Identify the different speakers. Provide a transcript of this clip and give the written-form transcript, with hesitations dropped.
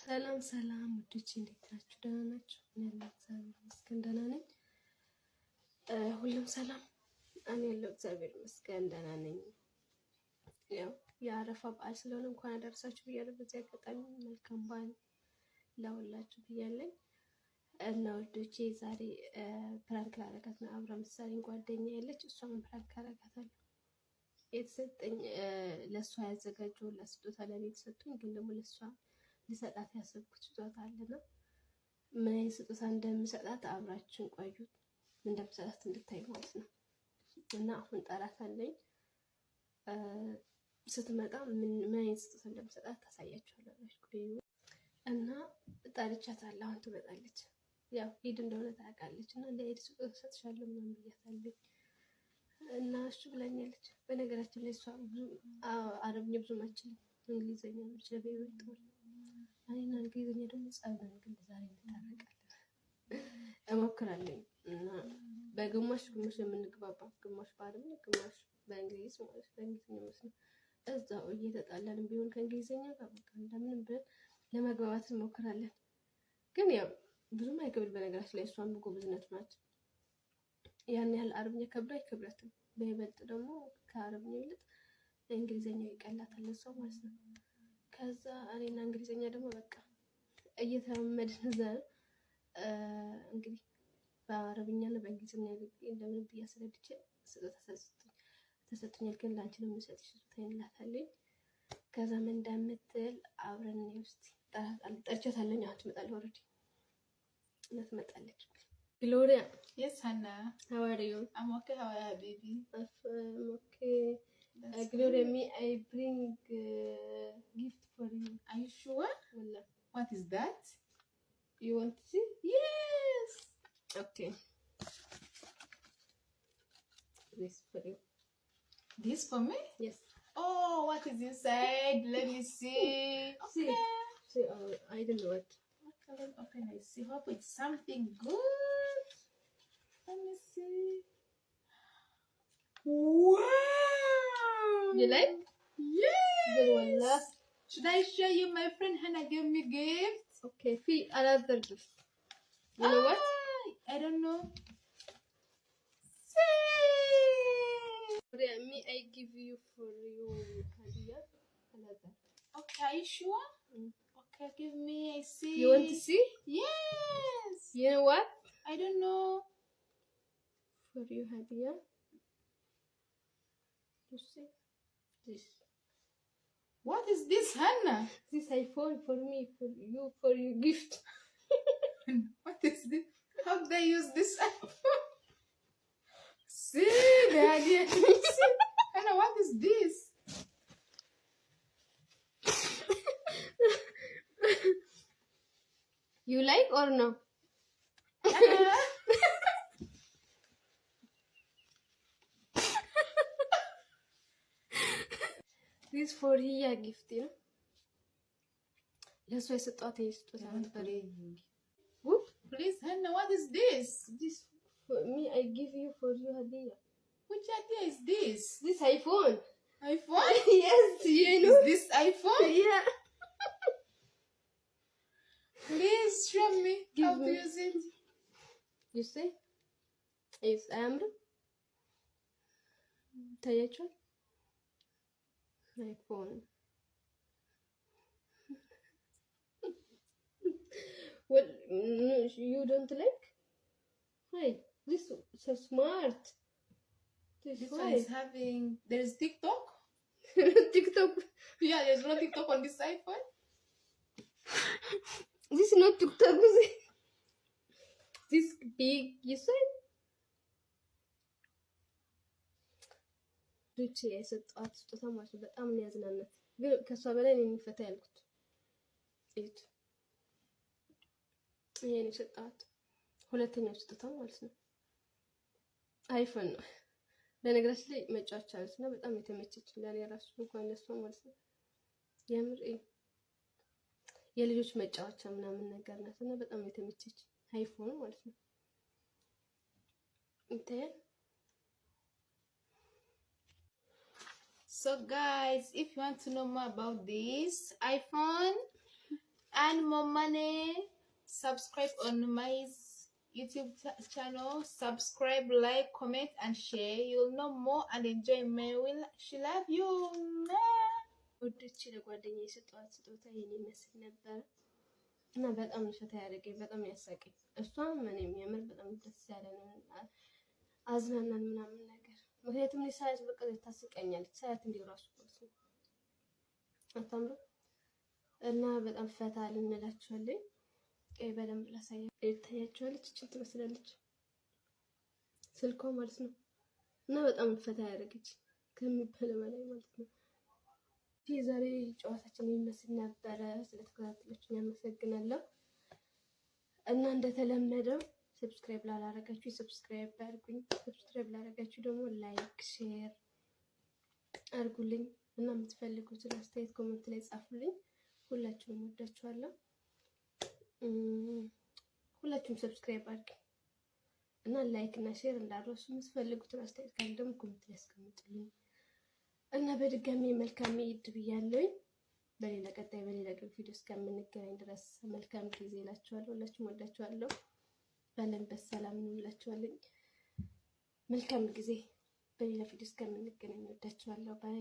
Speaker 1: ሰላም ሰላም ውዶቼ እንዴት ናችሁ? ደህና ናችሁ? እኔ ያለው እግዚአብሔር ይመስገን ደህና ነኝ። ሁሉም ሰላም እኔ ያለው እግዚአብሔር ይመስገን ደህና ነኝ። ያው የአረፋ በዓል ስለሆነ እንኳን አደረሳችሁ ብያለሁ። በዚህ አጋጣሚ መልካም በዓል ለሁላችሁ ብያለሁ እና ውዶቼ ዛሬ ፕራንክ ላደርጋት ነው። አብራ ምሳሌ ጓደኛ ያለች እሷን ፕራንክ አደርጋታለሁ። የተሰጠኝ ለእሷ ያዘጋጀሁላት ስጦታ ለቤት ሰጡኝ፣ ግን ደግሞ ለእሷ ልሰጣት ያሰብኩት ስጦታ አለና ምን አይነት ስጦታ እንደምሰጣት አብራችን ቆዩ፣ እንደምሰጣት እንድታይ ማለት ነው። እና አሁን ጠራታለኝ። ስትመጣ ምን አይነት ስጦታ እንደምሰጣት ታሳያችኋለሁ። እና ጠርቻታለሁ። አሁን ትመጣለች። ያው ሄድ እንደሆነ ታውቃለች እና ለሄድ ስጦታ ሰጥሻለሁ ምናምን ብያታለሁ እና እሱ ብላኛለች። በነገራችን ላይ እሷ ብዙ አረብኛ ብዙም አትችልም፣ እንግሊዘኛ ነው የምትችለው ይበልጣል። እኔና እንግሊዘኛ ደግሞ ጸብን ግን ዛሬ እንታረቃለን እሞክራለሁ። እና በግማሽ ግማሽ የምንግባባ፣ ግማሽ በአረብኛ ግማሽ በእንግሊዝ ማለት በእንግሊዝኛ መስሎ እዛው እየተጣላንም ቢሆን ከእንግሊዘኛ ጋር በቃ እንደምንም ብለን ለመግባባት እንሞክራለን። ግን ያው ብዙም አይከብድ። በነገራችን ላይ እሷን በጎብዝነት ናት። ያን ያህል አረብኛ ከብዶ አይከብዳትም። በይበልጥ ደግሞ ከአረብኛ ይልቅ እንግሊዘኛ ይቀላታል እሷ ማለት ነው። ከዛ እኔና እንግሊዘኛ ደግሞ በቃ እየተለመድን እዛ እንግዲህ በአረብኛና በእንግሊዘኛ እንደምን ብዬ አስረድቼ ስጦታ ተሰጥቶኛል፣ ግን ላንቺ ነው የምሰጥሽ ስጦታ ይላታለኝ። ከዛ ምን እንደምትል አብረን ነው ውስጥ ጠርቻታለኝ። አሁን ትመጣለች። ኦልሬዲ እና ትመጣለች። Gloria.
Speaker 2: Yes, Hannah.
Speaker 1: How are you?
Speaker 2: I'm okay. How are you, baby?
Speaker 1: I'm okay. Gloria, me, I bring gift for you.
Speaker 2: Are you sure?
Speaker 1: Wallah.
Speaker 2: What is that?
Speaker 1: You want to see?
Speaker 2: Yes.
Speaker 1: Okay. This for you.
Speaker 2: This for me?
Speaker 1: Yes.
Speaker 2: Oh, what is inside? Let me see.
Speaker 1: See.
Speaker 2: Okay.
Speaker 1: See, I don't know what.
Speaker 2: Okay, let's open. I see. Hope it's something good. Let me see. Wow!
Speaker 1: You like?
Speaker 2: Yes!
Speaker 1: Good wallah.
Speaker 2: Should I show you? My friend Hannah gave me gifts.
Speaker 1: Okay, see another gift. You know what?
Speaker 2: I don't know.
Speaker 1: Gloria, me, I give you for you hadiah. Another.
Speaker 2: Okay, are you sure? Okay, give me. I see.
Speaker 1: You want to see?
Speaker 2: Yes.
Speaker 1: You know what?
Speaker 2: I don't know.
Speaker 1: For you hadiah. You see? This.
Speaker 2: What is this, Hannah?
Speaker 1: This iPhone for me, for you gift.
Speaker 2: What is this? How do I use this iPhone? See, the idea. Hannah, what is this?
Speaker 1: You like or no? This for Hiya gift, you know. That's why I thought I
Speaker 2: Please, Hannah, what is this?
Speaker 1: This for me, I give you for you hadiah.
Speaker 2: Which idea is this?
Speaker 1: This iPhone.
Speaker 2: iPhone?
Speaker 1: Yes, you know.
Speaker 2: Is this iPhone?
Speaker 1: Yeah.
Speaker 2: Please show me
Speaker 1: Give
Speaker 2: how
Speaker 1: me.
Speaker 2: to use it.
Speaker 1: You see? Yes, አያምርም? ታያችኋል? iPhone. Well, no, you don't like? Why? This is so smart.
Speaker 2: This one is having. There is TikTok.
Speaker 1: TikTok.
Speaker 2: Yeah, there's no TikTok on this iPhone.
Speaker 1: This is not TikTok. This big, you said? ዱቼ የሰጧት ስጦታ ማለት ነው። በጣም ነው ያዝናናት። ግን ከሷ በላይ ነው የሚፈታ ያልኩት። እዩት። ይሄን የሰጧት ሁለተኛው ስጦታ ማለት ነው። አይፎን ነው። በነገራችን ላይ መጫወቻ አለች እና በጣም የተመቸች ለኔ ራሱ እንኳን ለሷ ማለት ነው። የምር የልጆች መጫወቻ ምናምን ነገር ናት እና በጣም የተመቸች አይፎን ማለት ነው። እንትን
Speaker 2: So guys, if you want to know more about this iPhone, and more money. Subscribe on my YouTube channel. Subscribe, like, comment, and share. You'll know more and enjoy me. She love you.
Speaker 1: ወደች ለጓደኛዬ የሰጠኋት ስጦታ የኔ መስል ነበር እና በጣም ፈታ ያደረገኝ በጣም ያሳቀኝ እሷም እኔም የምር በጣም ደስ ያለን አዝናናን ምናምን ነገር ምክንያቱም ሳያት በቃ ታስቀኛለች ሳያት እንዲሁ ራሱ ነው አታምሩ እና በጣም ፈታ ልንላችኋለን። ቀይ በደንብ ላሳያችሁ ታያችኋለች እቺን ትመስላለች ስልኳ ማለት ነው እና በጣም ፈታ ያደረገች ከሚባለው በላይ ማለት ነው። ዛሬ ጨዋታችን የሚመስል ነበረ። ስለተከታተላችሁ አመሰግናለሁ እና እንደተለመደው ሰብስክራይብ ላላረጋችሁ ሰብስክራይብ አድርጉኝ። ሰብስክራይብ ላላረጋችሁ ደግሞ ላይክ ሼር አድርጉልኝ እና የምትፈልጉትን አስተያየት ኮሜንት ላይ ጻፉልኝ። ሁላችሁም ወዳችኋለሁ። ሁላችሁም ሰብስክራይብ አድርጉኝ እና ላይክ እና ሼር እንዳትረሱ። የምትፈልጉትን አስተያየት ካለ ደግሞ ኮሜንት ላይ አስቀምጡልኝ እና በድጋሚ መልካም ኢድ ብያለሁኝ። በሌላ ቀጣይ በሌላ ቪዲዮ እስከምንገናኝ ድረስ መልካም ጊዜ እላችኋለሁ። ሁላችሁም ወዳችኋለሁ። ባለንበት ሰላም እንላችኋለሁ። መልካም ጊዜ። በሌላ ቪዲዮ እስከምንገናኝ ወዳችኋለሁ። ባይ